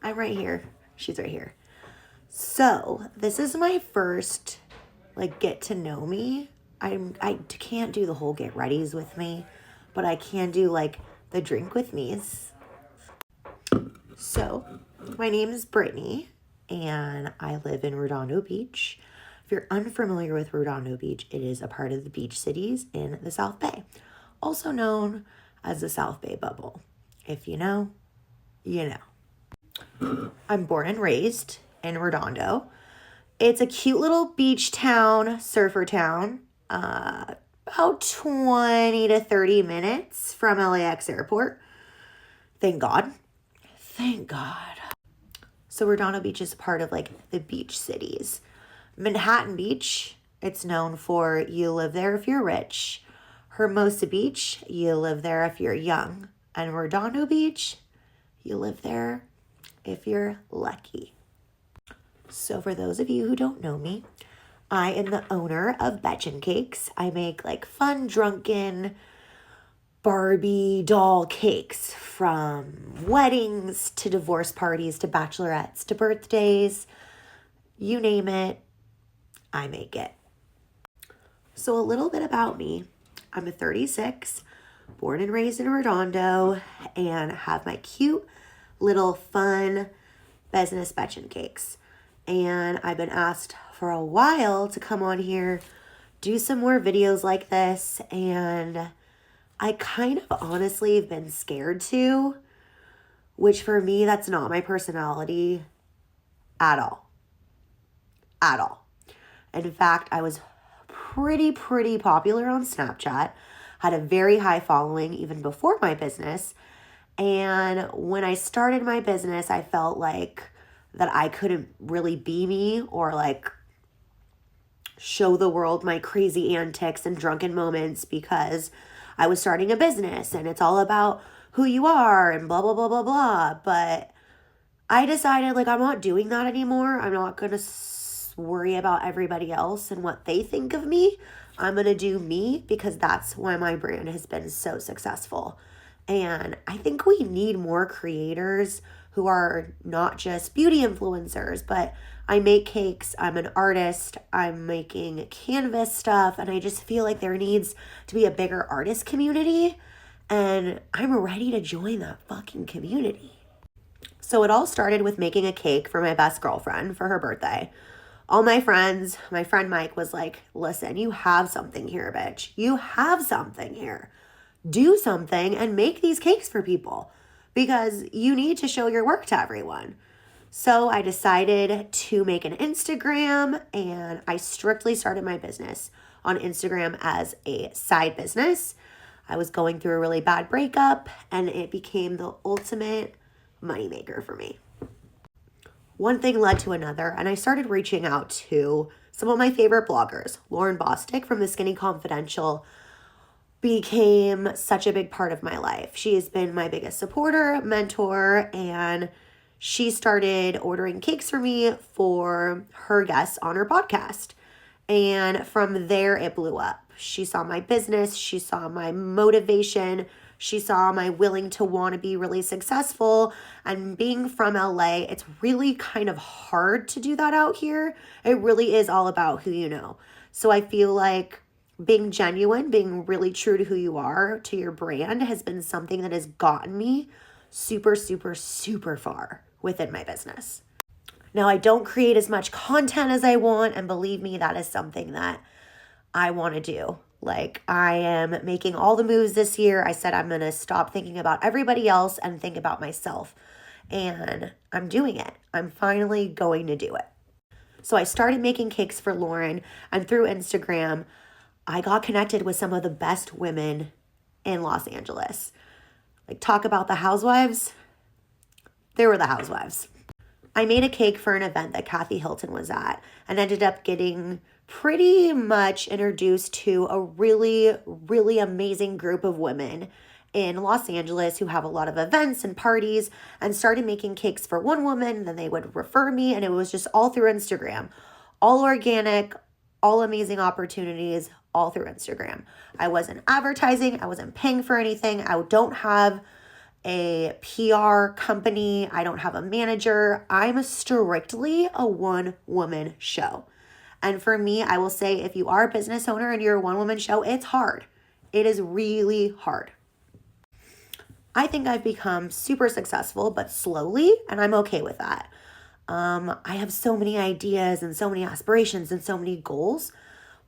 I'm right here. She's right here. So this is my first get to know me. I can't do the whole get readies with me, but I can do the drink with me's. So my name is Brittni and I live in Redondo Beach. If you're unfamiliar with Redondo Beach, it is a part of the beach cities in the South Bay, also known as the South Bay Bubble. If you know, you know. I'm born and raised in Redondo. It's a cute little beach town, surfer town, about 20 to 30 minutes from LAX airport. Thank God. Thank God. So Redondo Beach is part of the beach cities. Manhattan Beach, it's known for you live there if you're rich. Hermosa Beach, you live there if you're young. And Redondo Beach, you live there if you're lucky. So for those of you who don't know me, I am the owner of Betchin Cakes. I make fun, drunken Barbie doll cakes, from weddings to divorce parties to bachelorettes to birthdays. You name it, I make it. So a little bit about me. I'm 36, born and raised in Redondo, and have my cute little fun business Betchin Cakes. And I've been asked for a while to come on here, do some more videos like this, and I kind of honestly have been scared to, which for me, that's not my personality at all. At all. In fact, I was pretty popular on Snapchat, had a very high following even before my business. And when I started my business, I felt that I couldn't really be me or show the world my crazy antics and drunken moments because I was starting a business and it's all about who you are and blah, blah, blah, blah, blah. But I decided I'm not doing that anymore. I'm not going to worry about everybody else and what they think of me. I'm going to do me because that's why my brand has been so successful. And I think we need more creators who are not just beauty influencers, but I make cakes, I'm an artist, I'm making canvas stuff, and I just feel there needs to be a bigger artist community, and I'm ready to join that fucking community. So it all started with making a cake for my best girlfriend for her birthday. All my friends, my friend Mike was like, listen, you have something here, bitch. You have something here. Do something and make these cakes for people because you need to show your work to everyone. So I decided to make an Instagram, and I strictly started my business on Instagram as a side business. I was going through a really bad breakup, and it became the ultimate moneymaker for me. One thing led to another, and I started reaching out to some of my favorite bloggers. Lauren Bostic from The Skinny Confidential became such a big part of my life. She has been my biggest supporter, mentor, and she started ordering cakes for me for her guests on her podcast. And from there, it blew up. She saw my business. She saw my motivation. She saw my willing to want to be really successful. And being from LA, it's really kind of hard to do that out here. It really is all about who you know. So I feel like being genuine, being really true to who you are, to your brand, has been something that has gotten me super far within my business. Now, I don't create as much content as I want, and believe me, that is something that I want to do. I am making all the moves this year. I said I'm going to stop thinking about everybody else and think about myself. And I'm doing it. I'm finally going to do it. So I started making cakes for Lauren, and through Instagram, I got connected with some of the best women in Los Angeles. Talk about the housewives. They were the housewives. I made a cake for an event that Kathy Hilton was at and ended up getting pretty much introduced to a really amazing group of women in Los Angeles who have a lot of events and parties, and started making cakes for one woman. Then they would refer me, and it was just all through Instagram, all organic, all amazing opportunities, all through Instagram. I wasn't advertising. I wasn't paying for anything. I don't have a PR company. I don't have a manager. I'm strictly a one-woman show. And for me, I will say if you are a business owner and you're a one-woman show, it's hard. It is really hard. I think I've become super successful, but slowly, and I'm okay with that. I have so many ideas and so many aspirations and so many goals,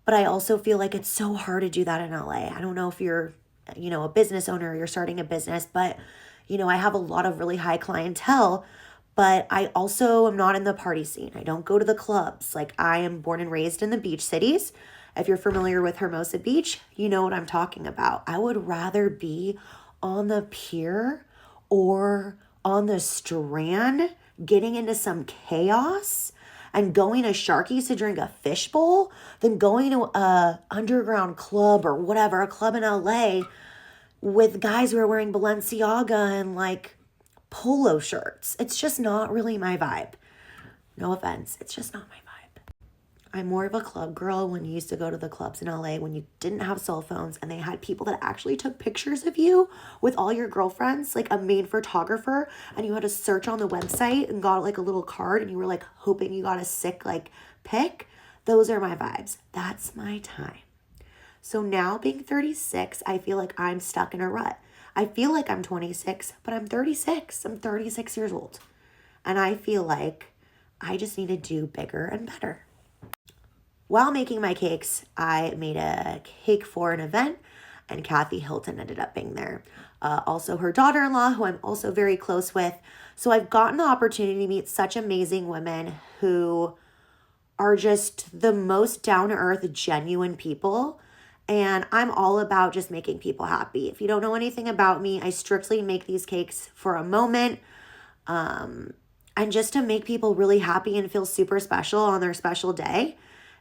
but I also feel like it's so hard to do that in LA. I don't know if you're, a business owner or you're starting a business, but, I have a lot of really high clientele, but I also am not in the party scene. I don't go to the clubs. Like, I am born and raised in the beach cities. If you're familiar with Hermosa Beach, you know what I'm talking about. I would rather be on the pier or on the strand getting into some chaos and going to Sharky's to drink a fishbowl than going to a underground club or whatever, a club in LA with guys who are wearing Balenciaga and like polo shirts. It's just not really my vibe. No offense. It's just not my vibe. I'm more of a club girl when you used to go to the clubs in LA when you didn't have cell phones and they had people that actually took pictures of you with all your girlfriends, like a main photographer, and you had to search on the website and got like a little card and you were like hoping you got a sick like pic. Those are my vibes. That's my time. So now being 36, I feel like I'm stuck in a rut. I feel like I'm 26, but I'm 36. I'm 36 years old. And I feel like I just need to do bigger and better. While making my cakes, I made a cake for an event, and Kathy Hilton ended up being there. Also her daughter-in-law, who I'm also very close with. So I've gotten the opportunity to meet such amazing women who are just the most down-to-earth, genuine people. And I'm all about just making people happy. If you don't know anything about me, I strictly make these cakes for a moment. And just to make people really happy and feel super special on their special day.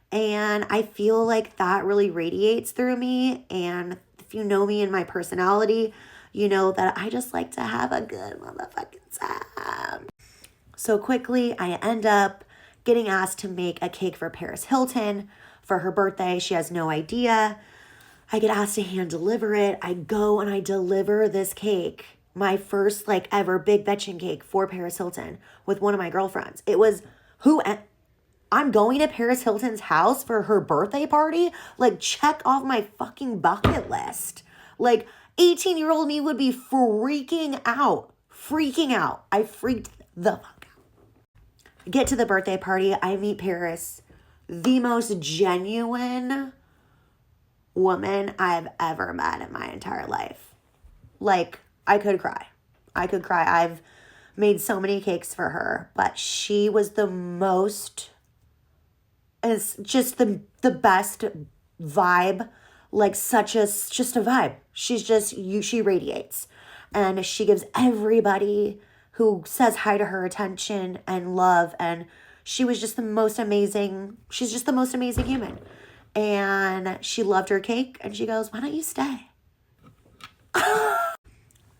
And I feel like that really radiates through me. And if you know me and my personality, you know that I just like to have a good motherfucking time. So quickly, I end up getting asked to make a cake for Paris Hilton for her birthday. She has no idea. I get asked to hand deliver it. I go and I deliver this cake, my first like ever big Betchin cake for Paris Hilton with one of my girlfriends. It was I'm going to Paris Hilton's house for her birthday party? Like, check off my fucking bucket list. Like, 18-year-old me would be freaking out. Freaking out. I freaked the fuck out. Get to the birthday party. I meet Paris. The most genuine woman I've ever met in my entire life. Like, I could cry. I've made so many cakes for her, but she was the most... It's just the best vibe, like just a vibe. She's just, she radiates. And she gives everybody who says hi to her attention and love. And she was just the most amazing, she's just the most amazing human. And she loved her cake and she goes, why don't you stay?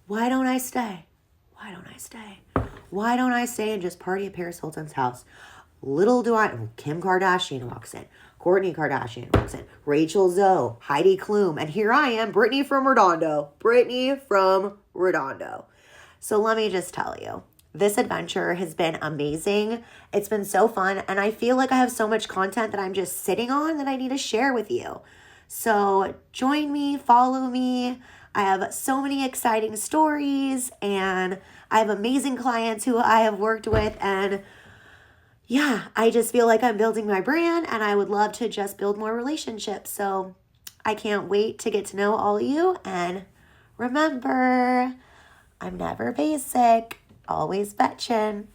Why don't I stay? Why don't I stay? Why don't I stay and just party at Paris Hilton's house? Little do I, Kim Kardashian walks in, Kourtney Kardashian walks in, Rachel Zoe, Heidi Klum, and here I am, Brittni from Redondo. So let me just tell you, this adventure has been amazing. It's been so fun, and I feel like I have so much content that I'm just sitting on that I need to share with you. So join me, follow me. I have so many exciting stories, and I have amazing clients who I have worked with, and yeah, I just feel like I'm building my brand and I would love to just build more relationships. So I can't wait to get to know all of you. And remember, I'm never basic, always betchin'.